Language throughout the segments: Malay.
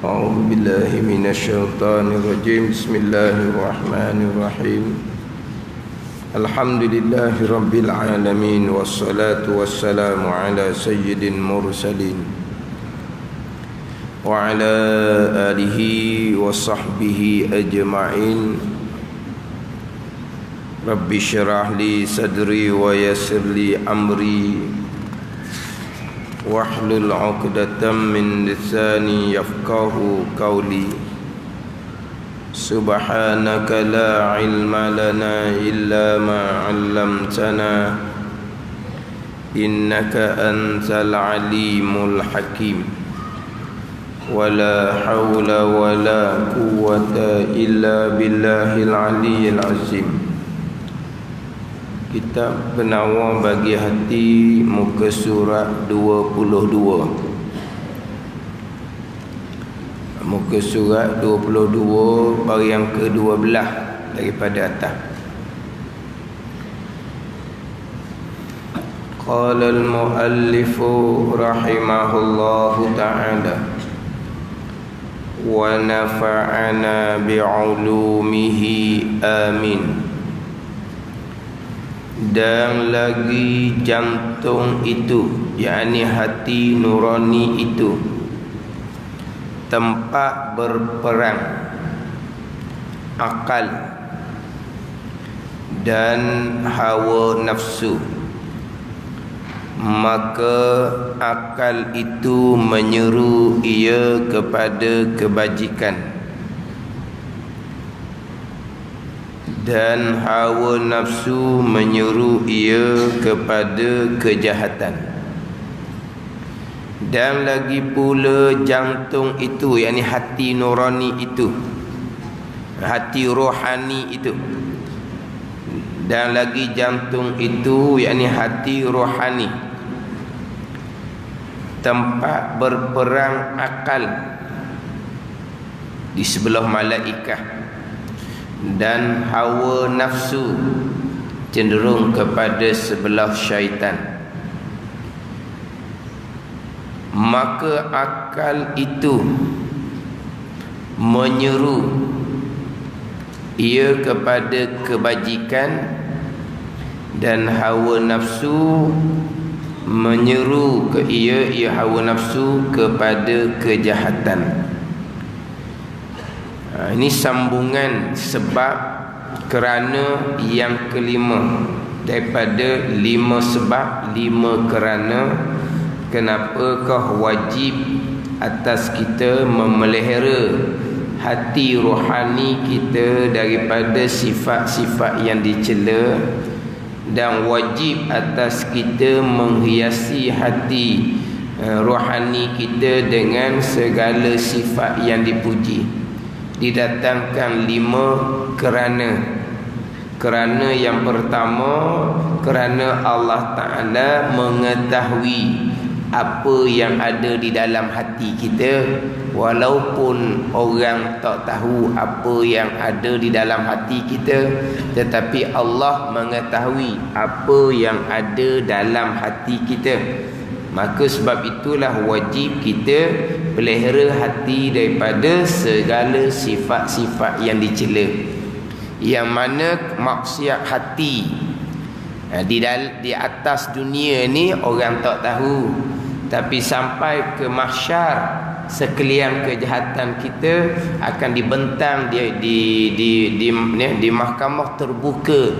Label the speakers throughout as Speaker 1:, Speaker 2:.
Speaker 1: أعوذ بالله من الشيطان الرجيم بسم الله الرحمن الرحيم الحمد لله رب العالمين والصلاة والسلام على سيد المرسلين وعلى آله وصحبه أجمعين رب اشرح لي صدري ويسر لي أمري واحلل عقدة من لساني يفقه قولي سبحانك لا علم لنا إلا ما علمتنا إنك أنت العليم الحكيم ولا حول ولا قوة إلا بالله العلي العظيم. Kitab Penawar bagi Hati, muka surat 22. Muka surat 22 bahagian ke-12 daripada atas. Qala al-muallifu rahimahullahu ta'ala wa nafa'ana bi'ulumihi amin. Dan lagi jantung itu, yakni hati nurani itu, tempat berperang akal dan hawa nafsu, maka akal itu menyeru ia kepada kebajikan dan hawa nafsu menyuruh ia kepada kejahatan. Dan lagi pula jantung itu, yakni hati nurani itu, hati rohani itu. Dan lagi jantung itu, yakni hati rohani, tempat berperang akal di sebelah malaikat, dan hawa nafsu cenderung kepada sebelah syaitan. Maka akal itu menyeru ia kepada kebajikan dan hawa nafsu menyeru ke ia hawa nafsu kepada kejahatan. Ini sambungan sebab kerana yang kelima daripada 5 sebab 5 kerana. Kenapakah wajib atas kita memelihara hati rohani kita daripada sifat-sifat yang dicela, dan wajib atas kita menghiasi hati rohani kita dengan segala sifat yang dipuji. Didatangkan 5 kerana. Kerana yang pertama, kerana Allah Ta'ala mengetahui apa yang ada di dalam hati kita, walaupun orang tak tahu apa yang ada di dalam hati kita, tetapi Allah mengetahui apa yang ada dalam hati kita. Maka sebab itulah wajib kita pelihara hati daripada segala sifat-sifat yang dicela, yang mana maksiat hati di atas dunia ni orang tak tahu, tapi sampai ke mahsyar sekalian kejahatan kita akan dibentang di mahkamah terbuka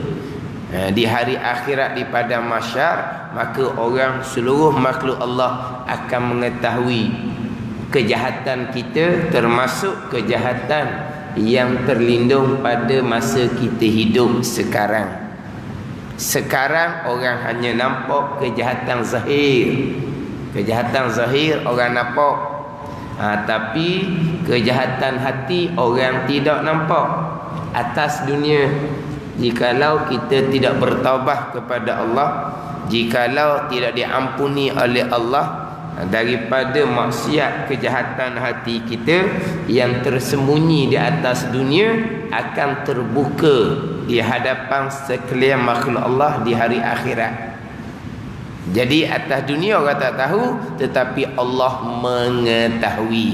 Speaker 1: di hari akhirat, di padang mahsyar. Maka orang, seluruh makhluk Allah akan mengetahui kejahatan kita, termasuk kejahatan yang terlindung pada masa kita hidup sekarang. Sekarang orang hanya nampak kejahatan zahir. Kejahatan zahir orang nampak, tapi kejahatan hati orang tidak nampak atas dunia. Jikalau kita tidak bertaubat kepada Allah, jikalau tidak diampuni oleh Allah daripada maksiat kejahatan hati kita, yang tersembunyi di atas dunia akan terbuka di hadapan sekalian makhluk Allah di hari akhirat. Jadi atas dunia orang tak tahu, tetapi Allah mengetahui.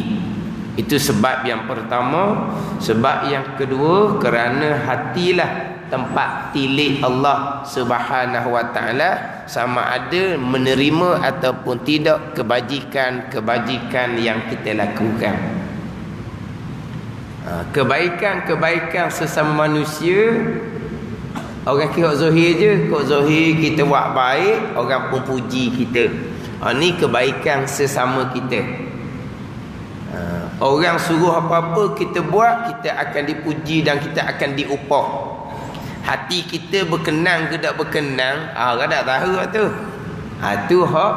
Speaker 1: Itu sebab yang pertama. Sebab yang kedua, kerana hatilah tempat tilik Allah Subhanahu wa taala, sama ada menerima ataupun tidak kebajikan yang kita lakukan. Kebaikan sesama manusia, orang kira zahir je, kok zahir kita buat baik, orang pun puji kita. Ni kebaikan sesama kita. Orang suruh apa-apa kita buat, kita akan dipuji dan kita akan diupah. Hati kita berkenan ke tak berkenan, orang tak tahu tu. Tu hak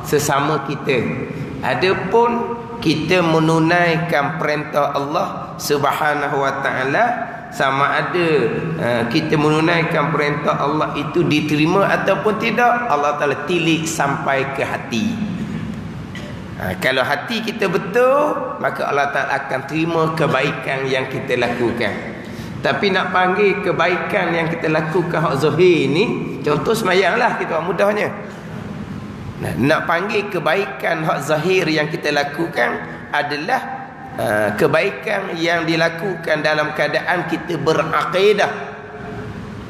Speaker 1: sesama kita. Adapun kita menunaikan perintah Allah Subhanahu wa taala, sama ada kita menunaikan perintah Allah itu diterima ataupun tidak, Allah Taala tilik sampai ke hati. Kalau hati kita betul, maka Allah Ta'ala akan terima kebaikan yang kita lakukan. Tapi nak panggil kebaikan yang kita lakukan hak zahir ni, contoh semayang lah, kita buat mudahnya. Nak panggil kebaikan hak zahir yang kita lakukan adalah kebaikan yang dilakukan dalam keadaan kita berakidah,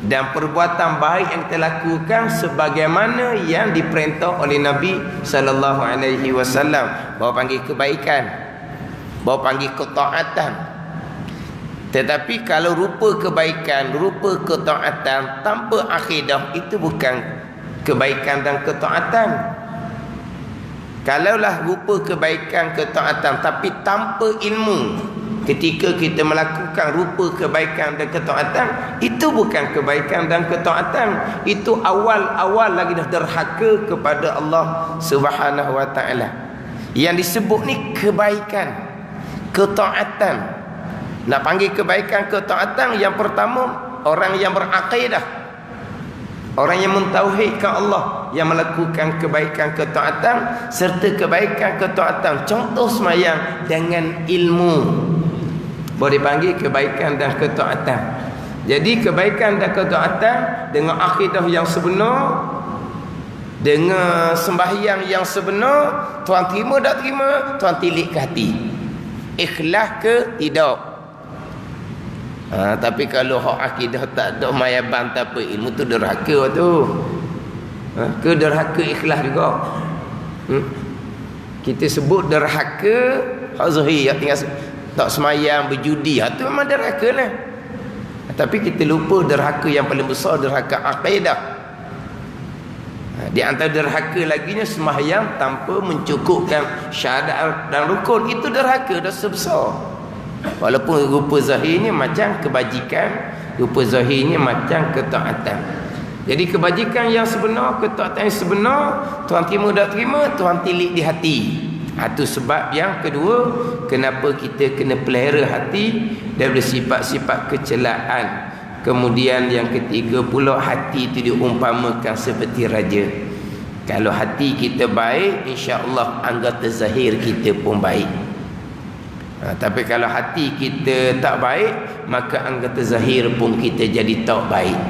Speaker 1: dan perbuatan baik yang kita lakukan sebagaimana yang diperintah oleh Nabi sallallahu alaihi wasallam. Bawa panggil kebaikan, bawa panggil ketaatan. Tetapi kalau rupa kebaikan, rupa ketaatan tanpa akidah, itu bukan kebaikan dan ketaatan. Kalaulah rupa kebaikan ketaatan tapi tanpa ilmu, ketika kita melakukan rupa kebaikan dan ketaatan, itu bukan kebaikan dan ketaatan. Itu awal-awal lagi dah derhaka kepada Allah Subhanahu wa taala. Yang disebut ni kebaikan, ketaatan. Nak panggil kebaikan, ketaatan, yang pertama orang yang berakidah, orang yang mentauhidkan Allah, yang melakukan kebaikan ketaatan serta kebaikan ketaatan. Contoh semayang dengan ilmu, boleh panggil kebaikan dan ketaatan. Jadi kebaikan dan ketaatan dengan akidah yang sebenar, dengan sembahyang yang sebenar, Tuhan terima tak terima, Tuhan tilik ke hati. Ikhlas ke tidak. Tapi kalau hak akidah tak ada, mayaban tak apa, ilmu tu derhaka tu. Ke derhaka ikhlas juga. Kita sebut derhaka hak zahir, tinggal tak semayang, berjudi, itu memang derhaka lah. Tapi kita lupa derhaka yang paling besar, derhaka akidah. Di antara derhaka laginya semayang tanpa mencukupkan syahadat dan rukun, itu derhaka dosa besar. Walaupun rupa zahirnya macam kebajikan, rupa zahirnya macam ketaatan. Jadi kebajikan yang sebenar, ketaatan yang sebenar, Tuhan terima tak terima, Tuhan tilik di hati. Itu sebab yang kedua, kenapa kita kena pelihara hati daripada sifat-sifat kecelaan. Kemudian yang ketiga pula, hati itu diumpamakan seperti raja. Kalau hati kita baik, insya-Allah anggota zahir kita pun baik. Tapi kalau hati kita tak baik, maka anggota zahir pun kita jadi tak baik.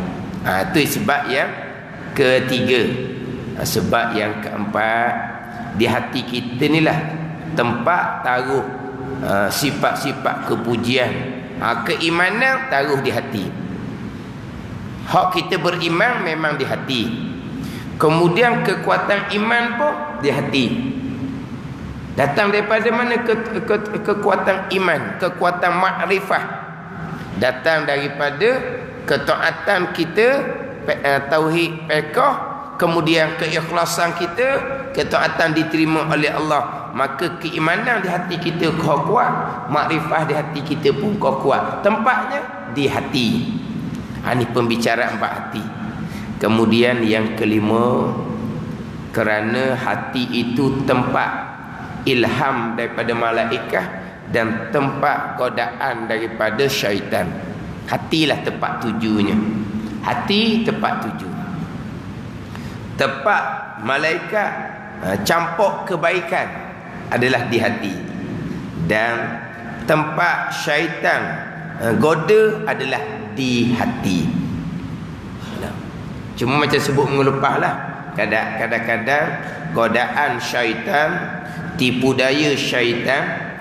Speaker 1: Itu sebab yang ketiga. Sebab yang keempat, di hati kita ni lah tempat taruh sifat-sifat kepujian. Keimanan taruh di hati. Hak kita beriman memang di hati. Kemudian kekuatan iman pun di hati. Datang daripada mana kekuatan iman, kekuatan makrifah? Datang daripada ketaatan kita, tauhid fiqh, kemudian keikhlasan kita, ketaatan diterima oleh Allah. Maka keimanan di hati kita kuat, makrifah di hati kita pun kuat. Tempatnya di hati. Ini pembicaraan empat hati. Kemudian yang kelima, kerana hati itu tempat ilham daripada malaikat dan tempat godaan daripada syaitan. Hatilah tempat tujunya. Hati tempat tuju. Tempat malaikat campur kebaikan adalah di hati, dan tempat syaitan goda adalah di hati. Cuma macam sebut mengelepah lah, kadang-kadang godaan syaitan, tipu daya syaitan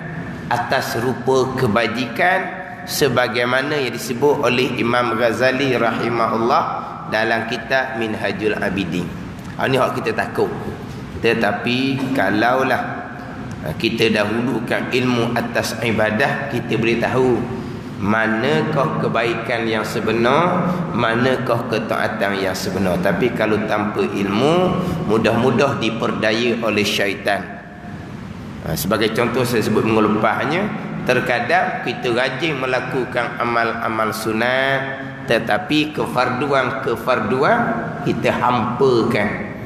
Speaker 1: atas rupa kebajikan sebagaimana yang disebut oleh Imam Ghazali rahimahullah dalam kitab Minhajul Abidin. Ini hak kita takut. Tetapi kalaulah kita dahulukan ilmu atas ibadah, kita boleh tahu manakah kebaikan yang sebenar, manakah ketaatan yang sebenar. Tapi kalau tanpa ilmu, mudah-mudah diperdaya oleh syaitan. Sebagai contoh saya sebut minggu lepasnya, terkadang kita rajin melakukan amal-amal sunat, tetapi kefarduan kita hampakan.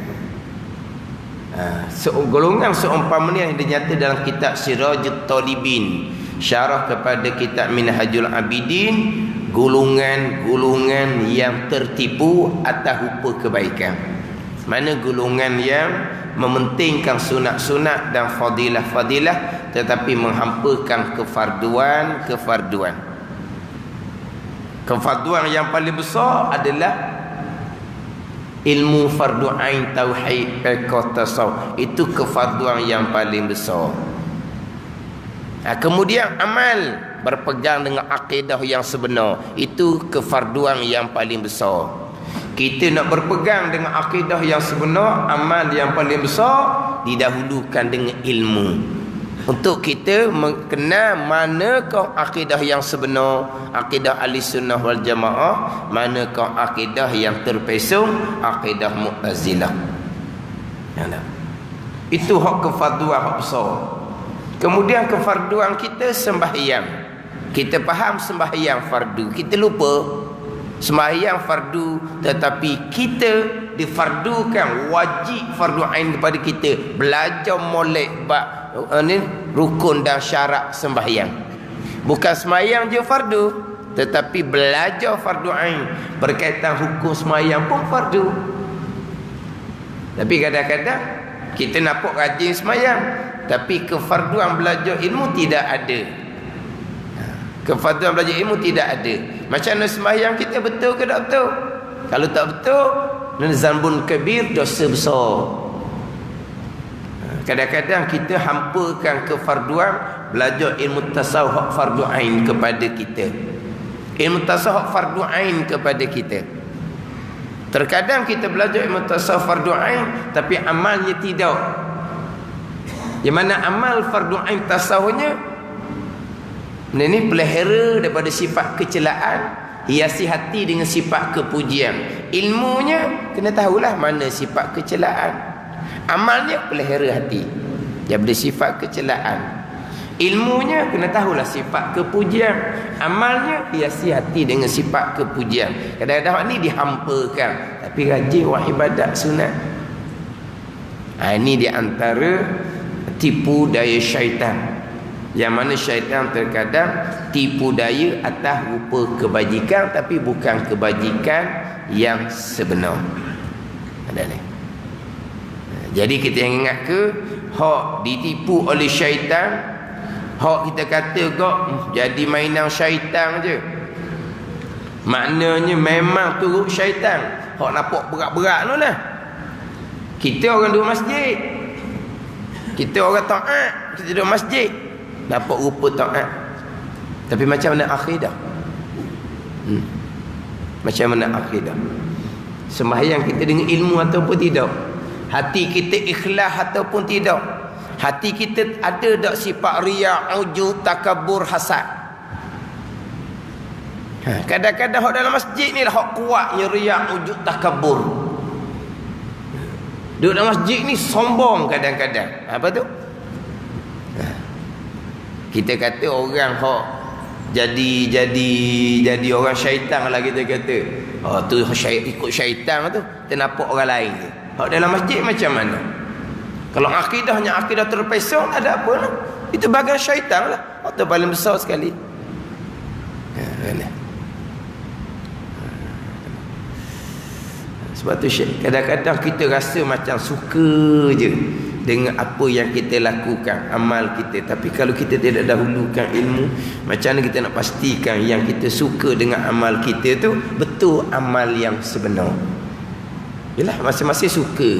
Speaker 1: Golongan seumpama ni yang dinyata dalam kitab Sirajut Talibin, syarah kepada kitab Minhajul Abidin, golongan-golongan yang tertipu atas rupa kebaikan. Mana golongan yang mementingkan sunat-sunat dan fadilah-fadilah, tetapi menghampakan kefarduan. Kefarduan yang paling besar adalah ilmu fardu ain tauhid fiqh tasawuf. Itu kefarduan yang paling besar. Kemudian amal berpegang dengan akidah yang sebenar, itu kefarduan yang paling besar. Kita nak berpegang dengan akidah yang sebenar, amal yang paling besar didahulukan dengan ilmu. Untuk kita mengenal manakah akidah yang sebenar, akidah Ahlussunnah wal Jamaah, manakah akidah yang terpesong, akidah Mu'tazilah. Itu hak kefarduan hak besar. Kemudian kefarduan kita sembahyang. Kita faham sembahyang fardu, kita lupa sembahyang fardu, tetapi kita difardukan wajib fardu ain kepada kita belajar molek bab rukun dan syarat sembahyang. Bukan sembahyang je fardu, tetapi belajar fardu ain berkaitan hukum sembahyang pun fardu. Tapi kadang-kadang kita nampak rajin sembahyang, tapi kefarduan belajar ilmu tidak ada. Kefarduan belajar ilmu tidak ada. Macam mana sembahyang kita betul ke tak betul? Kalau tak betul, zanbun kabir, dosa besar. Kadang-kadang kita hampakan kefarduan belajar ilmu tasawuf hak fardu ain kepada kita. Ilmu tasawuf hak fardu ain kepada kita. Terkadang kita belajar ilmu tasawuf fardu ain, tapi amalnya tidak. Yang mana amal fardu ain tasawufnya ini pelihara daripada sifat kecelaan, hiasi hati dengan sifat kepujian. Ilmunya kena tahulah mana sifat kecelaan. Amalnya pelihara hati daripada sifat kecelaan. Ilmunya kena tahulah sifat kepujian. Amalnya hiasi hati dengan sifat kepujian. Kadang-kadang ni dihampakan, tapi rajin buat ibadat sunat. Ini di antara tipu daya syaitan. Yang mana syaitan terkadang tipu daya atas rupa kebajikan, tapi bukan kebajikan yang sebenar. Ada ni. Jadi kita yang ingat ke hak ditipu oleh syaitan, hak kita kata kok jadi mainan syaitan je, maknanya memang turut syaitan. Hak nampak berat-berat tu lah. Kita orang duduk masjid, kita orang taat, kita duduk masjid, dapat rupa taat, tapi macam mana akidah? Macam mana akidah? Sembahyang kita dengan ilmu ataupun tidak? Hati kita ikhlas ataupun tidak? Hati kita ada tak sifat riya, ujub, takabur, hasad? Kadang-kadang hak dalam masjid ni lah hak kuatnya riya, ujub, takabur. Duduk dalam masjid ni sombong kadang-kadang. Apa tu? Kita kata orang hak jadi orang syaitan lah, kita kata. Oh tu ikut syaitan tu, kita nampak orang lain tu. Hak dalam masjid macam mana? Kalau akidahnya akidah terpesong, tak ada apa lah. Itu bagian syaitan lah. Hak tu paling besar sekali. Sebab tu kadang-kadang kita rasa macam suka je dengan apa yang kita lakukan, amal kita. Tapi kalau kita tidak dahulukan ilmu, macam mana kita nak pastikan yang kita suka dengan amal kita tu betul amal yang sebenar? Yalah, masing-masing suka.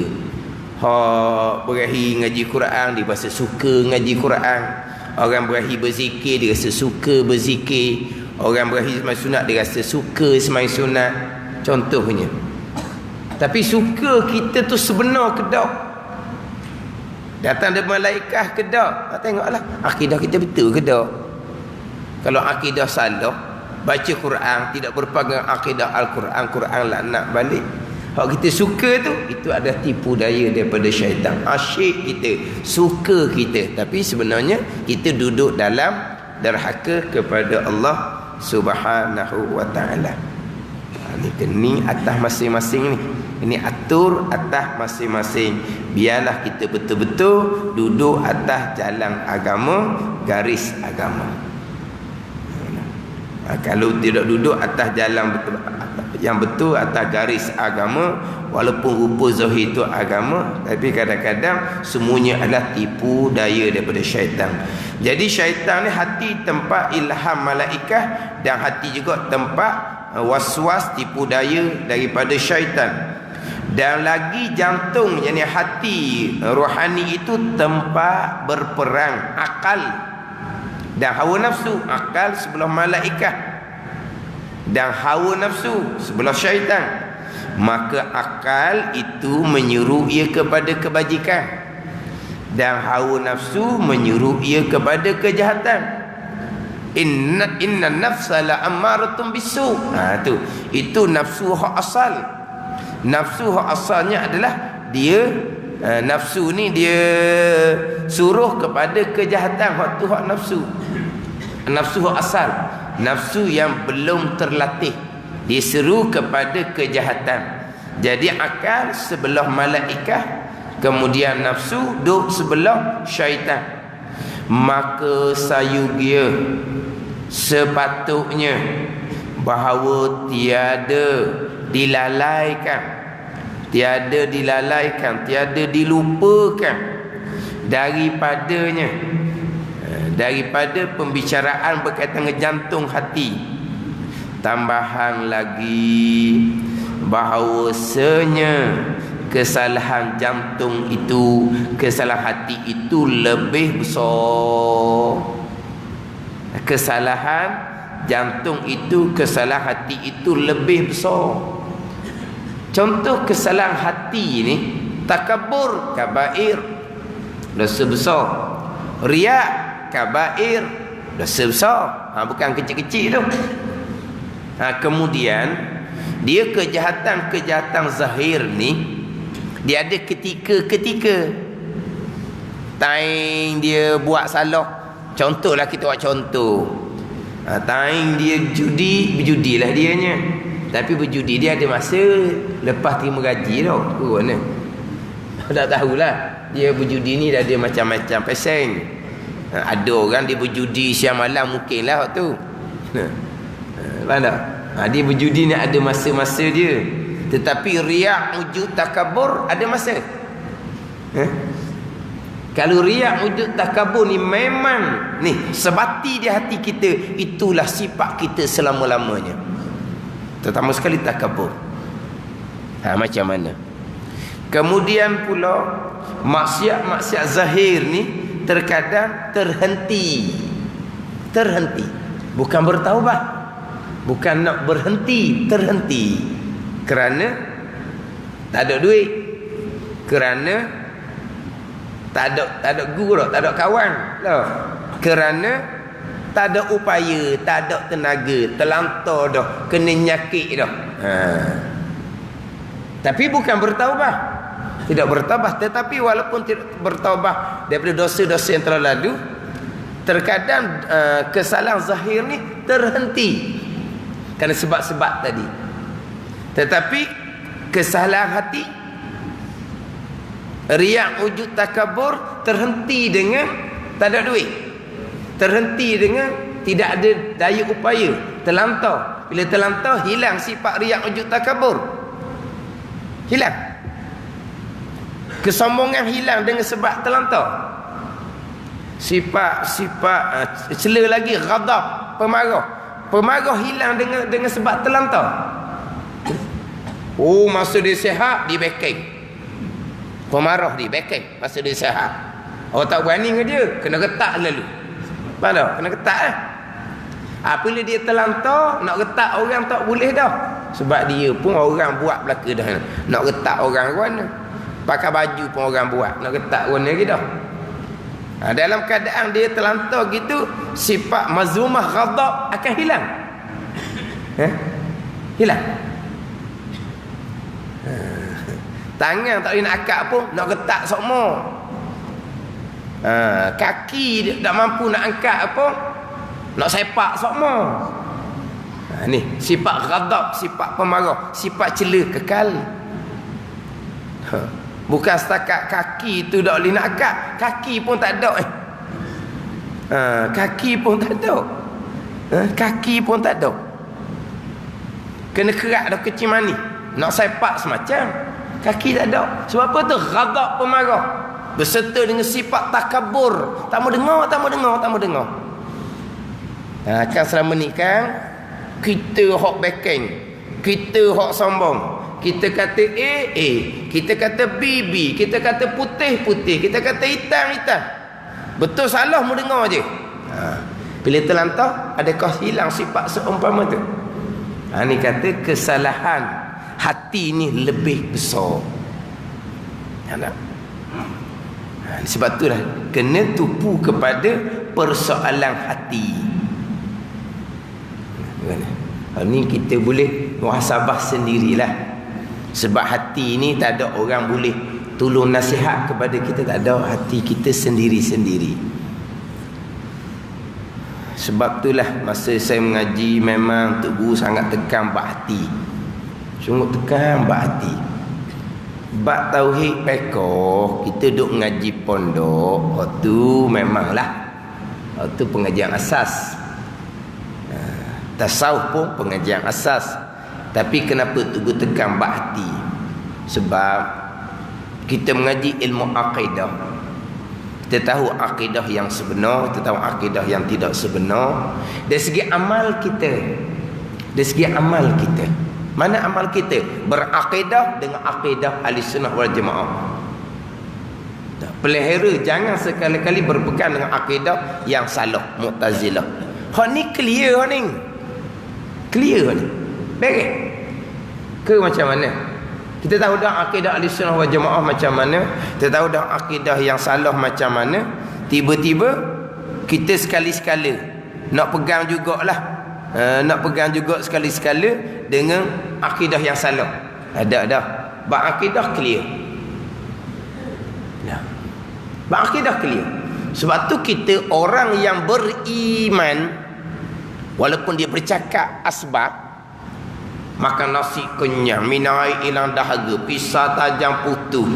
Speaker 1: Hak berahi ngaji Quran, dia rasa suka ngaji Quran. Orang berakhir berzikir dia rasa suka berzikir. Orang berakhir sembahyang sunat dia rasa suka sembahyang sunat. Contohnya. Tapi suka kita tu sebenar ke tak? Datang dari malaikah ke tak? Tengoklah akidah kita betul ke tak? Kalau akidah salah, baca Quran tidak berpegang akidah Al-Quran, Quran laknat balik. Hak kita suka tu, itu ada tipu daya daripada syaitan. Asyik kita, suka kita, tapi sebenarnya kita duduk dalam derhaka kepada Allah Subhanahu wa taala. Ni atas masing-masing ni. Ini atur atas masing-masing. Biarlah kita betul-betul duduk atas jalan agama, garis agama. Kalau tidak duduk atas jalan betul, yang betul atas garis agama, walaupun rupa zahir itu agama, tapi kadang-kadang semuanya adalah tipu daya daripada syaitan. Jadi syaitan ni hati tempat ilham malaikah, dan hati juga tempat waswas tipu daya daripada syaitan. Dan lagi jantung, yakni hati rohani itu tempat berperang akal dan hawa nafsu. Akal sebelah malaikat dan hawa nafsu sebelah syaitan. Maka akal itu menyuruh ia kepada kebajikan, dan hawa nafsu menyuruh ia kepada kejahatan. Inna nafsa la ammaratun bisu. Itu nafsu hak asal. Nafsu hak asalnya adalah dia nafsu ni dia suruh kepada kejahatan. Hak tu hak nafsu. Nafsu hak asal. Nafsu yang belum terlatih, dia seru kepada kejahatan. Jadi akal sebelah malaikah, kemudian nafsu duduk sebelah syaitan. Maka sayugia sepatutnya bahawa tiada dilalaikan, tiada dilupakan daripada pembicaraan berkaitan dengan jantung hati. Tambahan lagi bahawasanya kesalahan jantung itu, kesalahan hati itu lebih besar. Kesalahan jantung itu, kesalahan hati itu lebih besar. Contoh kesalahan hati ni, takabur kabair, dosa besar. Riak kabair, dosa besar. Bukan kecil-kecil tu. Kemudian dia kejahatan zahir ni, dia ada ketika time dia buat salah. Contohlah, kita buat contoh. Time dia berjudilah dianya. Tapi berjudi dia ada masa lepas terima gaji tau. Mana? Tak tahulah. Dia berjudi ni dah ada macam-macam persen. Ada orang dia berjudi siang malam, mungkinlah waktu tu. Faham tak? Dia berjudi ni ada masa-masa dia. Tetapi riak, wujud, takabur ada masa. Kalau riak, wujud, takabur ni memang ni sebati di hati kita, itulah sifat kita selama-lamanya. Terutama sekali takabur. Macam mana? Kemudian pula maksiat zahir ni terkadang terhenti. Bukan bertaubat, bukan nak berhenti, terhenti. Kerana tak ada duit, kerana tak ada guru, tak ada kawan, kerana tak ada upaya, tak ada tenaga, terlantar dah, kena nyakit dah. Tapi bukan bertaubat, tidak bertaubat. Tetapi walaupun tidak bertaubat daripada dosa-dosa yang telah lalu, terkadang kesalahan zahir ni terhenti kerana sebab-sebab tadi. Tetapi kesalahan hati, riak, wujud, takabur terhenti dengan tak ada duit, terhenti dengan tidak ada daya upaya, terlantar. Bila terlantar, hilang sifat riak, wujud, takabur. Hilang. Kesombongan hilang dengan sebab terlantar. Sifat cela lagi, ghadab, pemarah hilang dengan sebab terlantar. Masa dia sihat, dia backing. Pemarah dia backing masa dia sihat. Orang tak berani dengan dia, kena retak lalu. Mana? Kena ketat lah. Apabila dia terlantar, nak retak orang tak boleh dah. Sebab dia pun orang buat belaka dah. Nak retak orang mana? Pakai baju pun orang buat. Nak retak orang lagi dah. Dalam keadaan dia terlantar gitu, sifat mazmumah ghadab akan hilang. Hilang. Tangan tak boleh nak akak pun, nak retak sokmo. Kaki tak mampu nak angkat apa, nak sepak sokmo. Ni sifat ghadab, sifat pemarah, sifat cela kekal. Bukan setakat kaki tu tak boleh nak angkat, kaki pun tak ada. Kaki pun tak ada. Kaki pun tak ada. Kena kerak dah kecil mani. Nak sepak semacam, kaki tak ada. Sebab apa tu? Ghadab, pemarah. Berserta dengan sifat takabur. Tak mau dengar. Kan selama ni kan, kita hok backing, kita hok sombong. Kita kata A, kita kata B, kita kata putih, kita kata hitam. Betul salah mau dengar je. Bila terlantar, adakah hilang sifat seumpama tu? Ni kata kesalahan hati ni lebih besar. Sebab itulah kena tupu kepada persoalan hati. Ni kita boleh muhasabah sendirilah. Sebab hati ni tak ada orang boleh tolong nasihat kepada kita, tak ada. Hati kita sendiri-sendiri. Sebab itulah masa saya mengaji memang Tok Guru sangat tekan bab hati. Sungguh tekan bab hati. Bab tauhid pekoh, kita duk ngaji pondok, waktu memanglah waktu pengajian asas. Tasawuf pun pengajian asas. Tapi kenapa Tugu tekan bab hati? Sebab kita mengaji ilmu akidah. Kita tahu akidah yang sebenar, kita tahu akidah yang tidak sebenar. Dari segi amal kita, mana amal kita? Berakidah dengan akidah Ahlussunnah wal Jamaah. Pelihara, jangan sekali-kali berpegang dengan akidah yang salah, Mu'tazilah. Hak ni clear ni. Baik. Ke macam mana? Kita tahu dah akidah Ahlussunnah wal Jamaah macam mana, kita tahu dah akidah yang salah macam mana. Tiba-tiba kita sekali-sekala nak pegang jugalah. Nak pegang juga sekali-sekala dengan akidah yang salah. Ada dah. Bab akidah clear. Bab akidah clear. Sebab tu kita orang yang beriman, walaupun dia bercakap asbab, makan nasi kenyang, minum air hilang dahaga, pisah tajam putus,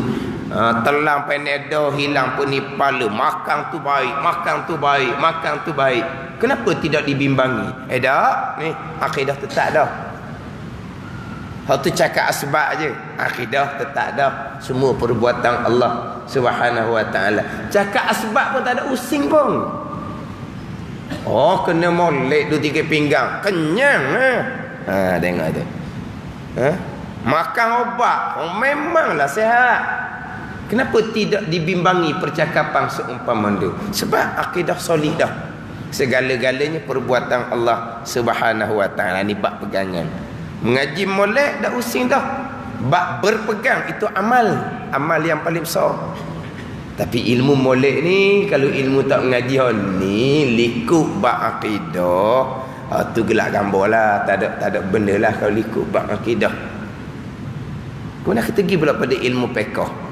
Speaker 1: telang Panadol hilang penipala, makan tu baik. Kenapa tidak dibimbangi? Tak, ni akidah tetap dah. Hak tu cakap asbab je, akidah tetap dah. Semua perbuatan Allah Subhanahu wa taala. Cakap asbab pun tak ada using pun. Kena molek 2-3 pinggang, kenyang. Tengok tu. Makan obat, memanglah sihat. Kenapa tidak dibimbangi percakapan seumpama tu? Sebab akidah solid dah. Segala-galanya perbuatan Allah Subhanahu wa taala. Ni bab pegangan. Mengaji molek dah using dah. Bab berpegang itu amal yang paling besar. Tapi ilmu molek ni, kalau ilmu tak mengaji ni likut bab akidah, tu gelak gambar lah. Tak ada benda lah kalau likut bab akidah. Kemudian kita pergi pula pada ilmu fiqh.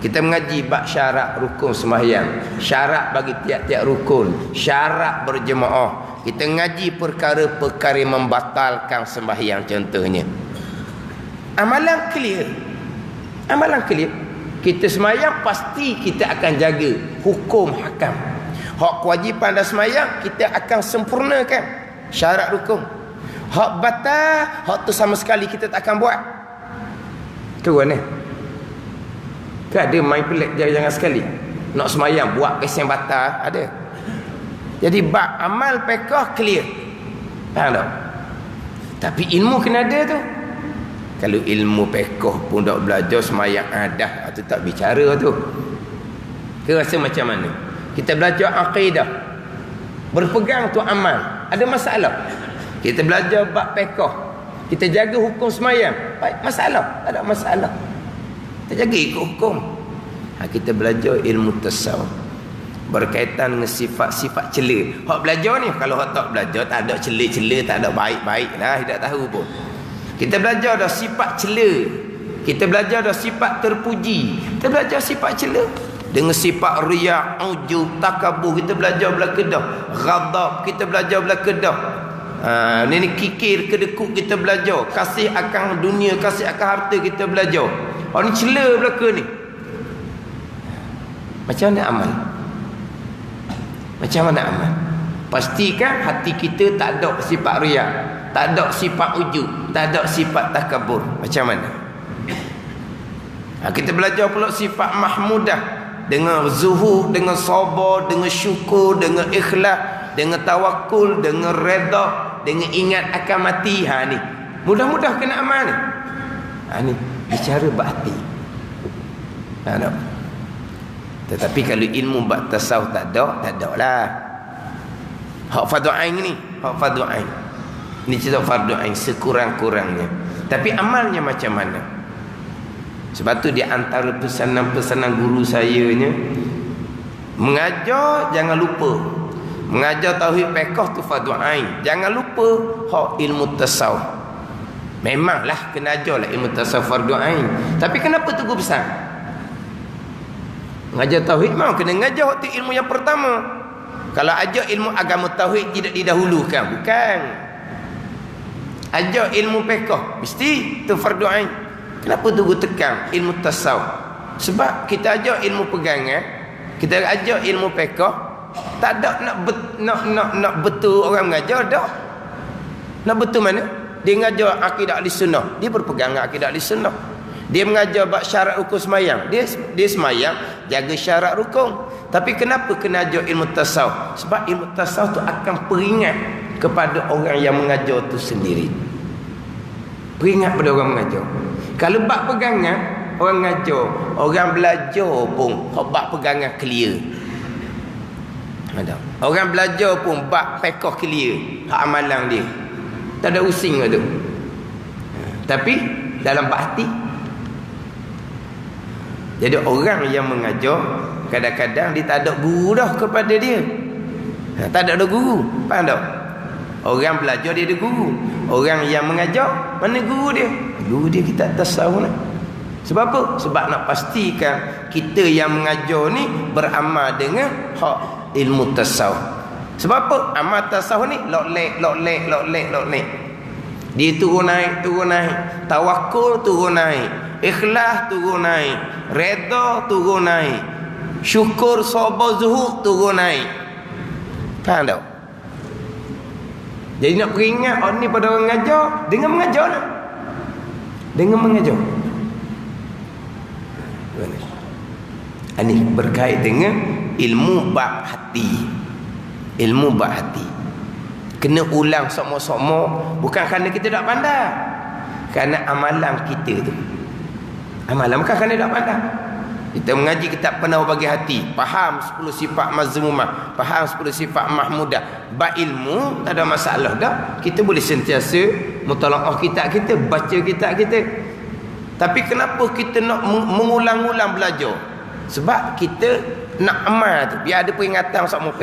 Speaker 1: Kita mengaji bab syarat rukun sembahyang, syarat bagi tiap-tiap rukun, syarat berjemaah. Kita mengaji perkara-perkara membatalkan sembahyang contohnya. Amalan clear. Kita sembahyang pasti kita akan jaga hukum hakam. Hak kewajipan dan sembahyang kita akan sempurnakan syarat rukun. Hak batal, hak tu sama sekali kita tak akan buat. Tu mana? Tak ada main pelik jangan sekali. Nak semayang buat kes yang batal ada. Jadi bab amal fiqh clear. Faham tak? Tapi ilmu kena ada tu. Kalau ilmu fiqh pun tak belajar semayang dah, tu tak bicara tu. Kau rasa macam mana? Kita belajar akidah. Berpegang tu amal. Ada masalah. Kita belajar bab fiqh, kita jaga hukum semayang, baik, masalah? Tak ada masalah. Kita jaga ikut hukum. Kita belajar ilmu tasawuf berkaitan dengan sifat-sifat cela. Hak belajar ni, kalau hak tak belajar, tak ada cela-cela, tak ada baik-baik lah, tidak tahu pun. Kita belajar dah sifat cela, kita belajar dah sifat terpuji, kita belajar sifat cela. Dengan sifat riya, ujub, takabur, kita belajar belakang. Ghadab, kita belajar belakang. Ni kikir, kedekut, kita belajar. Kasih akan dunia, kasih akan harta, kita belajar. Ni cela belakang ni. Macam mana amal? Macam mana amal? Pastikan hati kita tak ada sifat riya, tak ada sifat ujub, tak ada sifat takabur. Macam mana? Kita belajar pula sifat mahmudah, dengan zuhud, dengan sabar, dengan syukur, dengan ikhlas, dengan tawakul, dengan redha, dengan ingat akan mati. Ni mudah-mudah kena amal ni. Ni bicara bak hati. Tetapi kalau ilmu bab tasawuf tak ada lah. Hak fardu ain ni, hak fardu ain. Ni cerita fardu ain sekurang-kurangnya. Tapi amalnya macam mana? Sebab tu di antara pesanan-pesanan guru saya nya, mengajar jangan lupa. Mengajar tauhid fiqh tu fardu ain. Jangan lupa hak ilmu tasawuf. Memanglah kena ajarlah ilmu tasawuf fardu ain. Tapi kenapa tu guru pesan? Mengajar tauhid memang kena mengajar waktu ilmu yang pertama. Kalau ajar ilmu agama tauhid tidak didahulukan, bukan. Ajar ilmu fiqh mesti tu fardu ain. Kenapa tu gua tekan ilmu tasawuf? Sebab kita ajar ilmu pegangan, kita ajar ilmu fiqh, tak ada nak betul orang mengajar dah. Nak betul mana? Dia mengajar akidah ahli sunnah, dia berpegang akidah ahli sunnah. Dia mengajar bab syarat rukun semayang, dia semayang jaga syarat rukun. Tapi kenapa kena ajar ilmu tasawuf? Sebab ilmu tasawuf tu akan peringat kepada orang yang mengajar tu sendiri. Peringat pada orang mengajar. Kalau bab pegangan, orang mengajar, orang belajar pun bab pegangan clear. Ada. Orang belajar pun bab fiqh clear, hak amalan dia. Tak ada using tu. Tapi dalam bab hati, jadi orang yang mengajar kadang-kadang dia tak ada guru dah kepada dia. Tak ada guru. Faham tak? Orang belajar dia ada guru. Orang yang mengajar, mana guru dia? Guru dia kita tasawuf lah. Sebab apa? Sebab nak pastikan kita yang mengajar ni beramal dengan hak ilmu tasawuf. Sebab apa? Amal tasawuf ni lok-lek. Dia turun naik. Tawakul turun naik. Ikhlas turun naik. Redha turun naik. Syukur, sabar, zuhud turun naik. Faham tak? Jadi nak peringat ni pada orang mengajar, dengan mengajar lah. Dengan mengajar. Ini berkait dengan ilmu bab hati. Ilmu bab hati. Kena ulang sama-sama, bukan kerana kita tak pandai. Kerana amalan kita tu. Amalan bukan kerana tak pandai. Kita mengaji kitab Penawar Bagi Hati, faham 10 sifat mazmumah, faham 10 sifat mahmudah. Bab ilmu tak ada masalah dah. Kita boleh sentiasa mutalaah kitab kita, baca kitab kita. Tapi kenapa kita nak mengulang-ulang belajar? Sebab kita nak amal tu, biar ada peringatan sama.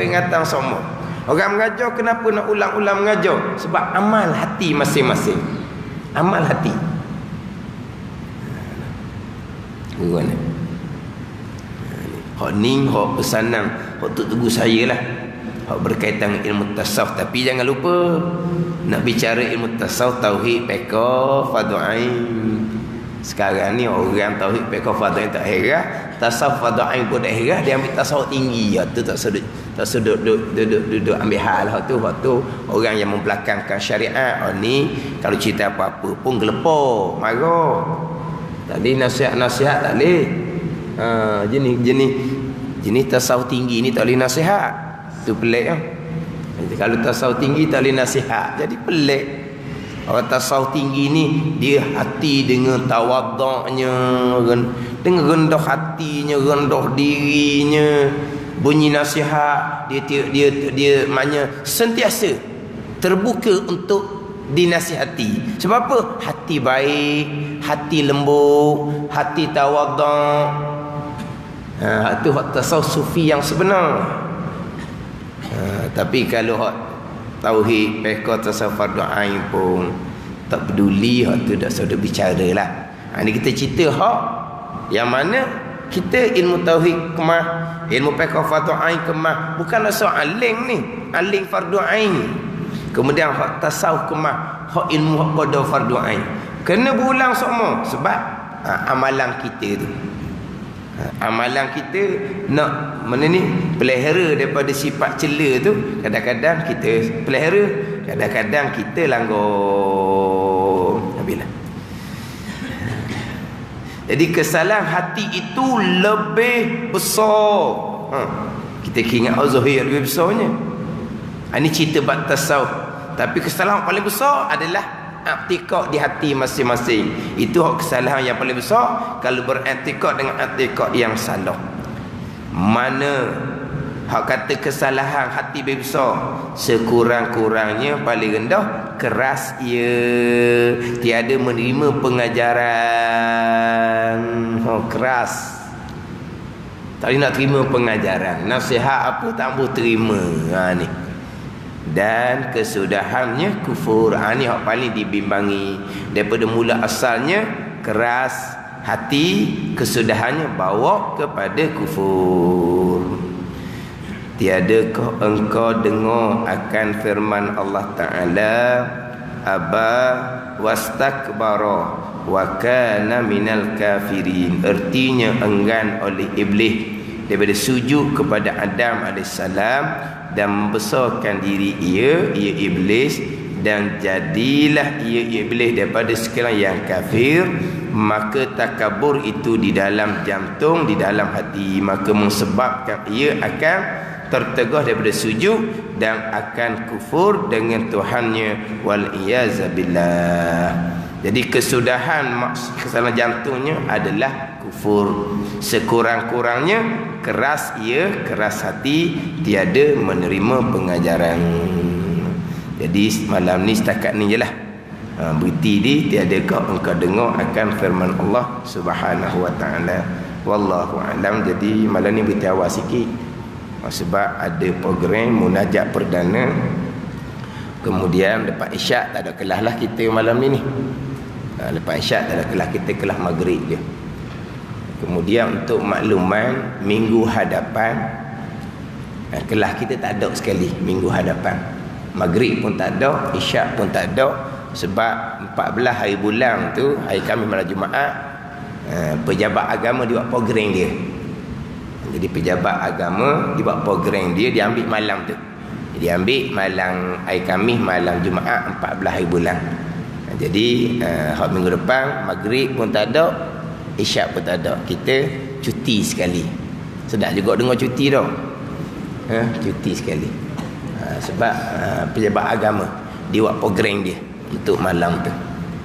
Speaker 1: Orang mengajar kenapa nak ulang-ulang mengajar? Sebab amal hati masing-masing. Amal hati. Bagaimana? Hak ni, hak pesanan, hak tu tugu saya lah. Hak berkaitan ilmu tasawuf. Tapi jangan lupa, nak bicara ilmu tasawuf, tauhid, fiqh, fardu ain. Sekarang ni orang tauhid, fiqh, fardu ain tak heran. Tasawuf, fardu ain pun tak heran. Dia ambil tasawuf tinggi. Tu tak sudut duduk ambil hal hak tu orang yang membelakangkan syariat. Ni kalau cerita apa-apa pun gelepar, marah. Tadi nasihat tak boleh. Jenis tasawuf tinggi ni tak boleh nasihat. Tu pelik kan. Kalau tasawuf tinggi tak boleh nasihat, jadi pelik. Orang tasawuf tinggi ni dia hati dengan tawaduknya, dengan rendah hatinya, rendah dirinya. bunyi nasihat, dia maknanya sentiasa terbuka untuk dinasihati. Sebab apa? Hati baik, hati lembut, hati tawaduk. Itu hak tasawuf sufi yang sebenar. Tapi kalau hak tauhid, fiqh, tasawuf fardu ain pun tak peduli, hak tu dah sudah bicara lah. Ini kita cerita hak yang mana kita ilmu tauhid kemah, ilmu fiqh fardu ain kemah, bukan soal aling ni, aling fardu ain. Kemudian hak tasawuf kemah, hak ilmu hak qada fardu ain. Kena berulang semua sebab amalan kita tu. Amalan kita nak mana ni pelihara daripada sifat cela tu, kadang-kadang kita pelihara, kadang-kadang kita langgar. Habislah. Jadi kesalahan hati itu lebih besar. Kita ingat az-zahir lebih besarnya. Ini cerita bab tasawuf. Tapi kesalahan paling besar adalah i'tikad di hati masing-masing. Itu kesalahan yang paling besar kalau beriktikad dengan i'tikad yang salah. Mana hak kata kesalahan hati lebih besar, sekurang-kurangnya paling rendah keras ia, tiada menerima pengajaran. Keras, tak nak terima pengajaran, nasihat apa tak boleh terima. Ni dan kesudahannya kufur. Ini hak paling dibimbangi. Daripada mula asalnya keras hati, kesudahannya bawa kepada kufur. Tiadakah engkau dengar akan firman Allah Ta'ala, aba wastakbara wa kana minal kafirin. Artinya enggan oleh iblis daripada sujud kepada Adam AS dan membesarkan diri ia iblis, dan jadilah ia iblis daripada sekarang yang kafir. Maka takabur itu di dalam jantung, di dalam hati, maka menyebabkan ia akan tertegah daripada sujud dan akan kufur dengan Tuhannya, wal iyazabillah. Jadi kesudahan kesalahan jantungnya adalah kufur. Sekurang-kurangnya keras ia, keras hati, tiada menerima pengajaran. Jadi malam ni setakat ni je lah. Beriti di tiadakah engkau dengar akan firman Allah Subhanahu wa ta'ala. Wallahu alam. Jadi malam ni beriti awal sikit, sebab ada program munajat perdana. Kemudian lepas isyak tak ada kelas lah kita malam ni. Lepas isyak tak ada kelas, kita kelas maghrib je. Kemudian untuk makluman, minggu hadapan kelas kita tak ada sekali. Minggu hadapan maghrib pun tak ada, isyak pun tak ada. Sebab 14 hari bulan tu, hari Khamis malam Jumaat, pejabat agama dia buat program dia. Jadi pejabat agama dia buat program dia, dia ambil malam tu. Dia ambil malam hari Khamis malam Jumaat 14 hari bulan. Jadi minggu depan maghrib pun tak ada, isyak pun tak ada. Kita cuti sekali. Sedap juga dengar cuti dah. Cuti sekali. Sebab pejabat agama dia buat program dia untuk malam tu.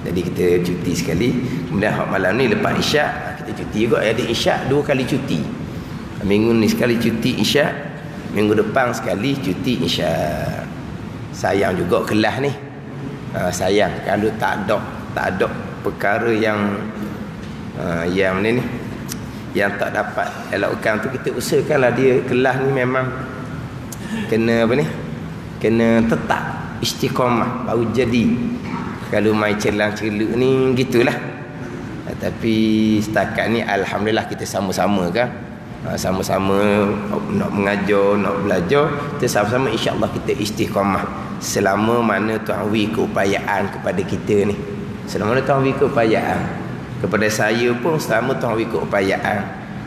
Speaker 1: Jadi kita cuti sekali. Kemudian malam ni lepas isyak kita cuti juga. Jadi isyak 2 kali cuti. Minggu ni sekali cuti isyak, minggu depan sekali cuti isyak. Sayang juga kelas ni. Sayang kalau tak ada perkara yang ni yang tak dapat elakkan tu, kita usahakanlah dia kelas ni memang kena apa ni, kena tetap istiqamah baru jadi. Kalau main celang-celuk ni gitulah. Tapi setakat ni alhamdulillah kita sama-sama kan, sama-sama nak mengajar, nak belajar, kita sama-sama insya-Allah kita istiqamah selama mana Tuhan beri keupayaan kepada kita ni. Selama mana Tuhan beri keupayaan kepada saya pun, selama Tuhan beri keupayaan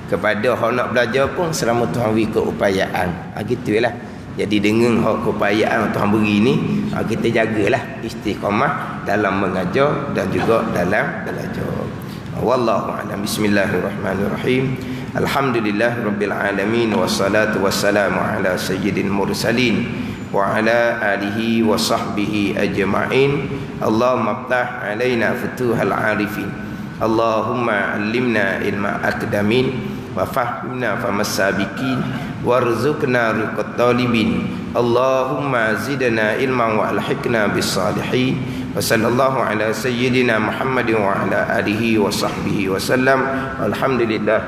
Speaker 1: kepada orang nak belajar pun, selama Tuhan beri keupayaan. Gitulah. Jadi dengan hak keupayaan Tuhan beri ni, kita jagalah istiqamah dalam mengajar dan juga dalam belajar. Wallahu a'lam. Bismillahirrahmanirrahim. Alhamdulillahirabbil alamin, wassalatu wassalamu ala sayyidil mursalin wa ala alihi wa sahbihi ajma'in. Allahumma iftah alaina futuhal arifin. Allahumma allimna ilma akdamin wa fahimna famas sabiqin warzuqna riqat talibin. Allahumma zidna ilman wa alhiqna bis salihin. Wa sallallahu ala sayyidina Muhammadin wa ala alihi wa sahbihi wa sallam. Alhamdulillah.